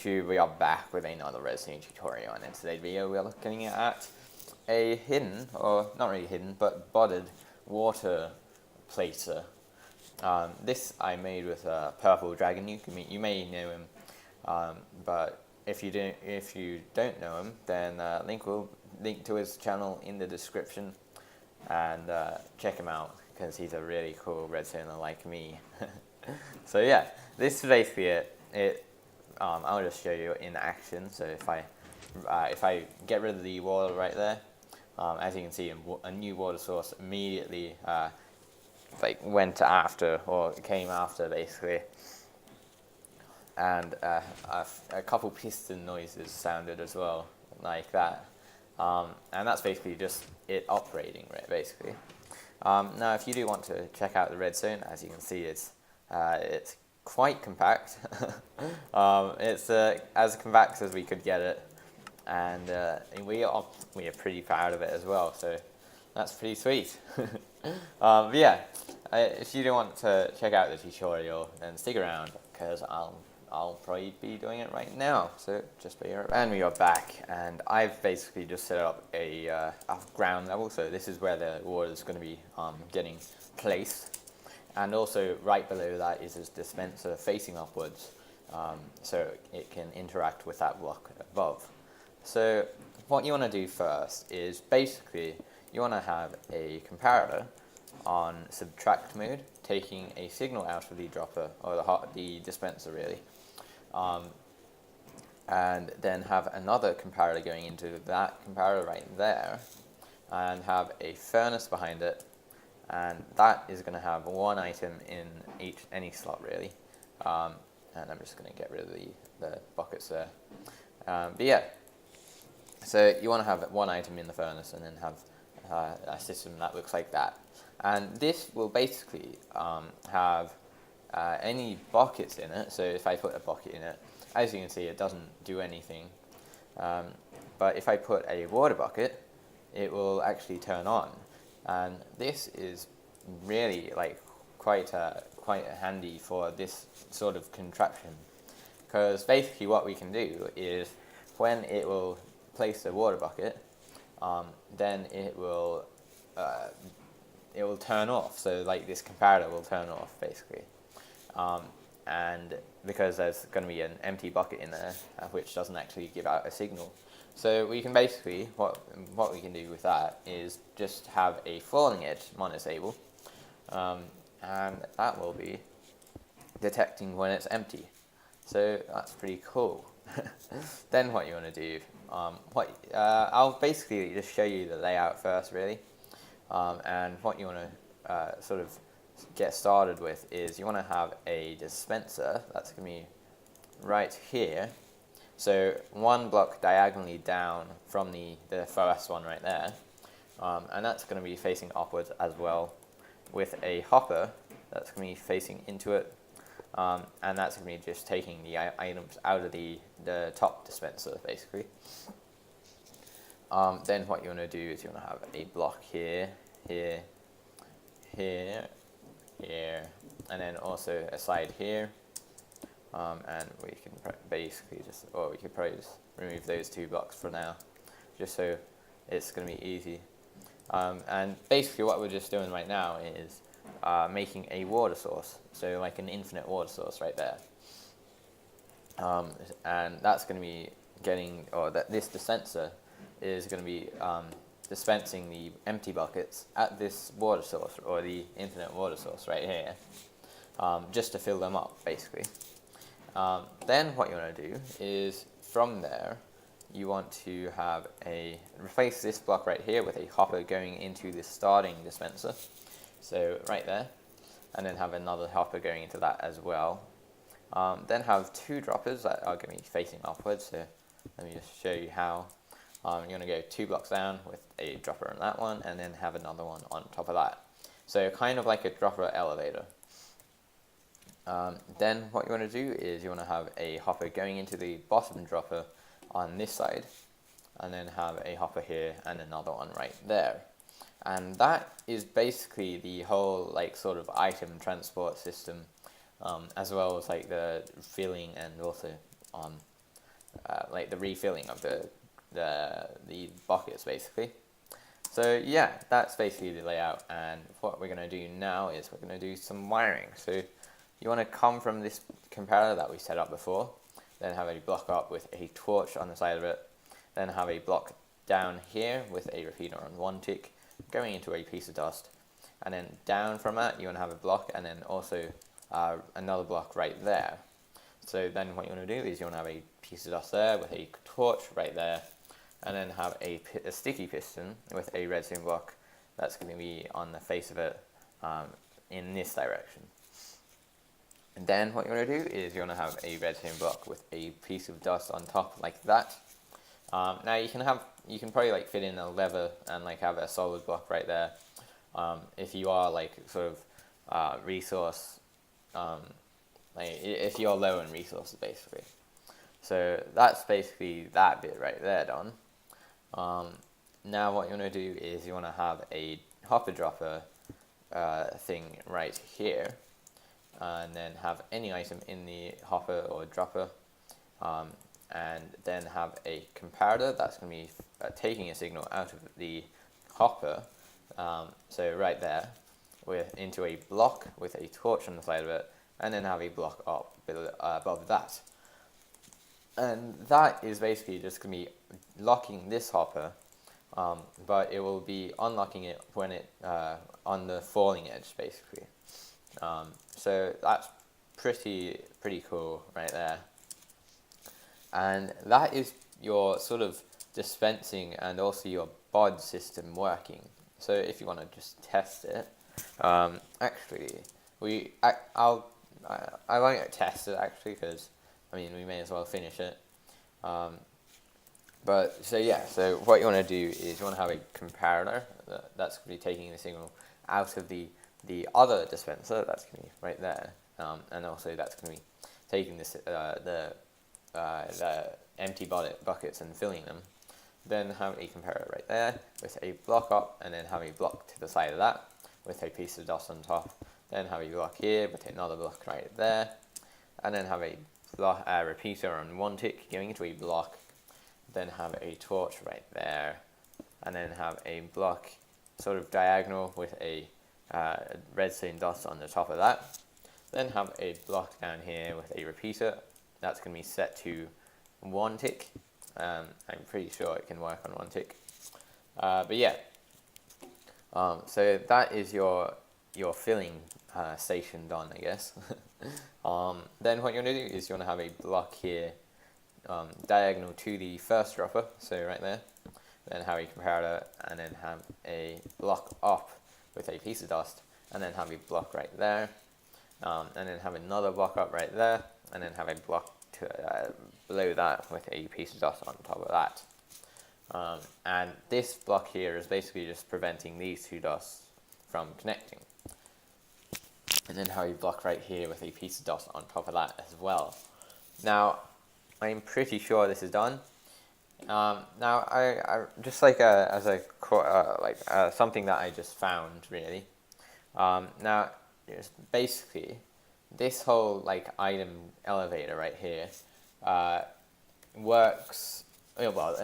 YouTube, we are back with another redstone tutorial, and in today's video we are looking at a hidden, or not really hidden, but budded water placer. This I made with purpledragonnuke. I mean, you may know him, but if you don't know him, then link to his channel in the description, and check him out because he's a really cool redstoner like me. So yeah, this is basically it. I'll just show you in action. So if I get rid of the water right there, as you can see, a new water source immediately went after, or came after basically, and a couple piston noises sounded as well, like that, and that's basically just it operating, right, basically. Now if you do want to check out the redstone, as you can see, it's quite compact. It's as compact as we could get it, and we are pretty proud of it as well, so that's pretty sweet. But yeah, if you do want to check out the tutorial, then stick around, because I'll probably be doing it right now, so just be right back. And we are back, and I've basically just set up a ground level, so this is where the water is going to be getting placed. And also right below that is this dispenser facing upwards, so it can interact with that block above. So what you want to do first is basically you want to have a comparator on subtract mode, taking a signal out of the dropper, or the dispenser really, and then have another comparator going into that comparator right there, and have a furnace behind it. And that is going to have one item in any slot really, and I'm just going to get rid of the buckets there. But yeah, so you want to have one item in the furnace, and then have a system that looks like that. And this will basically have any buckets in it. So if I put a bucket in it, as you can see, it doesn't do anything. But if I put a water bucket, it will actually turn on. And this is really quite handy for this sort of contraption, because basically what we can do is when it will place the water bucket, then it will turn off. So this comparator will turn off basically, and because there's going to be an empty bucket in there, which doesn't actually give out a signal. So we can basically, what we can do with that is just have a falling edge monotable, and that will be detecting when it's empty. So that's pretty cool. Then what you want to do, I'll basically just show you the layout first really, and what you want to sort of get started with is you want to have a dispenser that's going to be right here. So one block diagonally down from the first one right there, and that's going to be facing upwards as well, with a hopper that's going to be facing into it, and that's going to be just taking the items out of the top dispenser basically. Then what you want to do is you want to have a block here, here, here, here, and then also a side here. And we can basically we could probably just remove those two blocks for now, just so it's going to be easy. And basically what we're just doing right now is making a water source, so like an infinite water source right there. And that's going to be getting, this dispenser is going to be dispensing the empty buckets at this water source, or the infinite water source right here, just to fill them up basically. Then what you want to do is from there you want to have replace this block right here with a hopper going into the starting dispenser, so right there, and then have another hopper going into that as well. Then have two droppers that are going to be facing upwards, so let me just show you how. You're going to go 2 blocks down with a dropper on that one, and then have another one on top of that, so kind of like a dropper elevator. Then what you want to do is you want to have a hopper going into the bottom dropper on this side, and then have a hopper here and another one right there. And that is basically the whole sort of item transport system, as well as the filling and also like the refilling of the buckets basically. So yeah, that's basically the layout, and what we're going to do now is we're going to do some wiring. So you want to come from this comparator that we set up before, then have a block up with a torch on the side of it, then have a block down here with a repeater on 1 tick going into a piece of dust, and then down from that you want to have a block, and then also another block right there. So then what you want to do is you want to have a piece of dust there with a torch right there, and then have a sticky piston with a redstone block that's going to be on the face of it in this direction. And then what you want to do is you want to have a redstone block with a piece of dust on top like that. Now you can probably like fit in a lever and like have a solid block right there if you are like sort of resource like if you're low in resources basically. So that's basically that bit right there done. Now what you want to do is you want to have a hopper dropper thing right here, and then have any item in the hopper or dropper, and then have a comparator that's going to be taking a signal out of the hopper, so right there, into a block with a torch on the side of it, and then have a block up above that. And that is basically just going to be locking this hopper, but it will be unlocking it when it on the falling edge basically. So that's pretty cool right there. And that is your sort of dispensing and also your bod system working. So if you want to just test it, actually, I won't test it actually because I mean we may as well finish it. But so yeah, so what you want to do is you want to have a comparator that's going to be taking the signal out of the other dispenser that's going to be right there, and also that's going to be taking this the empty buckets and filling them. Then have a comparator right there with a block up, and then have a block to the side of that with a piece of dust on top. Then have a block here with another block right there, and then have a repeater on 1 tick going into a block. Then have a torch right there, and then have a block sort of diagonal with a redstone dust on the top of that. Then have a block down here with a repeater that's going to be set to 1 tick. I'm pretty sure it can work on 1 tick. But yeah, so that is your filling station done, I guess. Then what you want to do is you want to have a block here diagonal to the first dropper, so right there. Then have a comparator, and then have a block up with a piece of dust, and then have a block right there, and then have another block up right there, and then have a block below that with a piece of dust on top of that. And this block here is basically just preventing these two dusts from connecting. And then have a block right here with a piece of dust on top of that as well. Now, I'm pretty sure this is done. Now, I just like something that I just found really. Now, basically, this whole like item elevator right here works. Well,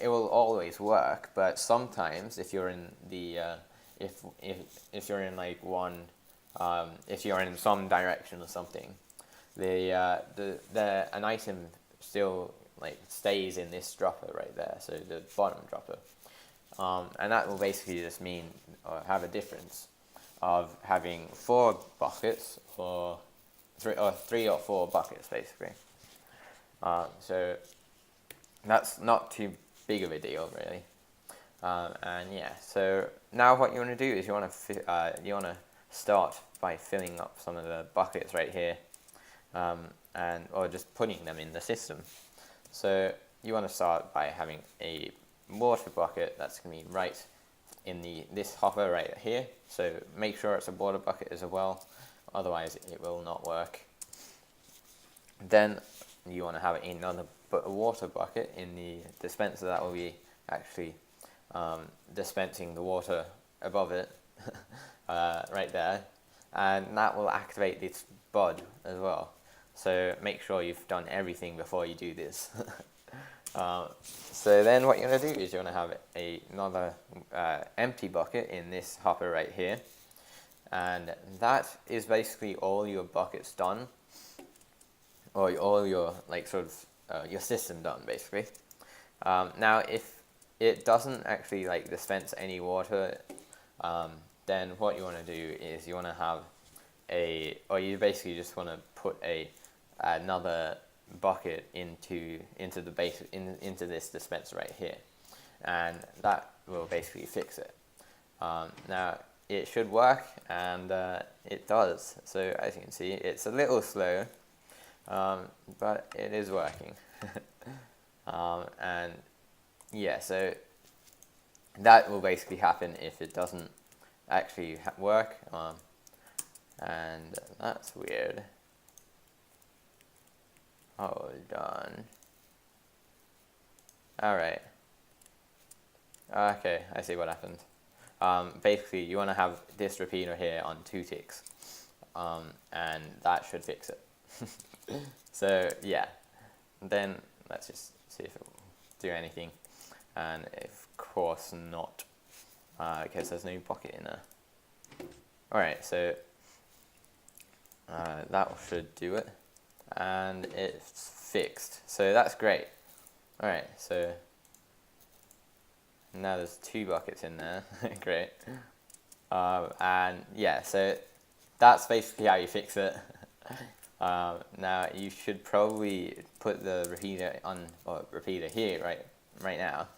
it will always work, but sometimes if you're in the if you're in like one if you're in some direction or something, an item still like stays in this dropper right there, so the bottom dropper, and that will basically just mean or have a difference of having 4 buckets or 3 or 4 buckets basically. So that's not too big of a deal really. And yeah, so now what you want to do is you want to start by filling up some of the buckets right here, or just putting them in the system. So you want to start by having a water bucket that's going to be right in this hopper right here. So make sure it's a water bucket as well, otherwise it will not work. Then you want to have another water bucket in the dispenser that will be actually dispensing the water above it, right there, and that will activate this bud as well. So make sure you've done everything before you do this. So then what you're going to do is you're going to have another empty bucket in this hopper right here. And that is basically all your buckets done. Or all your, like, sort of, your system done, basically. Now, if it doesn't actually, like, dispense any water, then what you want to do is you want to have or you basically just want to put another bucket into the base into this dispenser right here, and that will basically fix it. Now it should work, and it does. So as you can see, it's a little slow, but it is working. And yeah, so that will basically happen if it doesn't actually work. And that's weird. Hold on. Alright. Okay, I see what happened. Basically, you want to have this repeater here on 2 ticks. And that should fix it. So, yeah. Then, let's just see if it will do anything. And of course not. Because there's no bucket in there. Alright, so that should do it, and it's fixed, so that's great. Alright, so now there's 2 buckets in there. Great. And yeah, so that's basically how you fix it. Now you should probably put the repeater here right now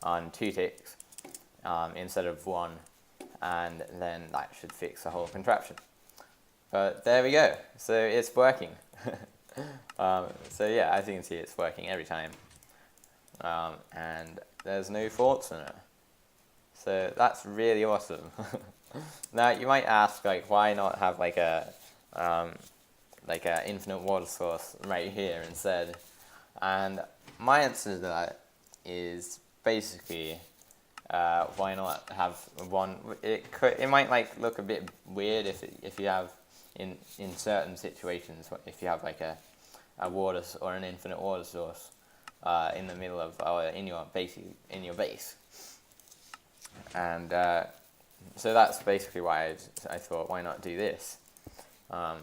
on 2 ticks instead of 1, and then that should fix the whole contraption. But there we go, so it's working. So yeah, as you can see, it's working every time. And there's no faults in it. So that's really awesome. Now you might ask, like, why not have like a infinite water source right here instead? And my answer to that is basically, why not have one? It might like look a bit weird if you have in certain situations, if you have like a water or an infinite water source in the middle of in your base, and so that's basically why I thought, why not do this? Now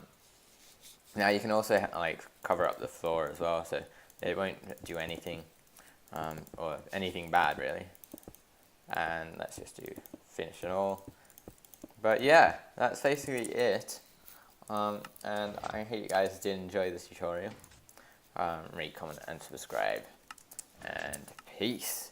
you can also like cover up the floor as well, so it won't do anything or anything bad really. And let's just finish it all. But yeah, that's basically it. And I hope you guys did enjoy this tutorial. Rate, comment, and subscribe. And peace.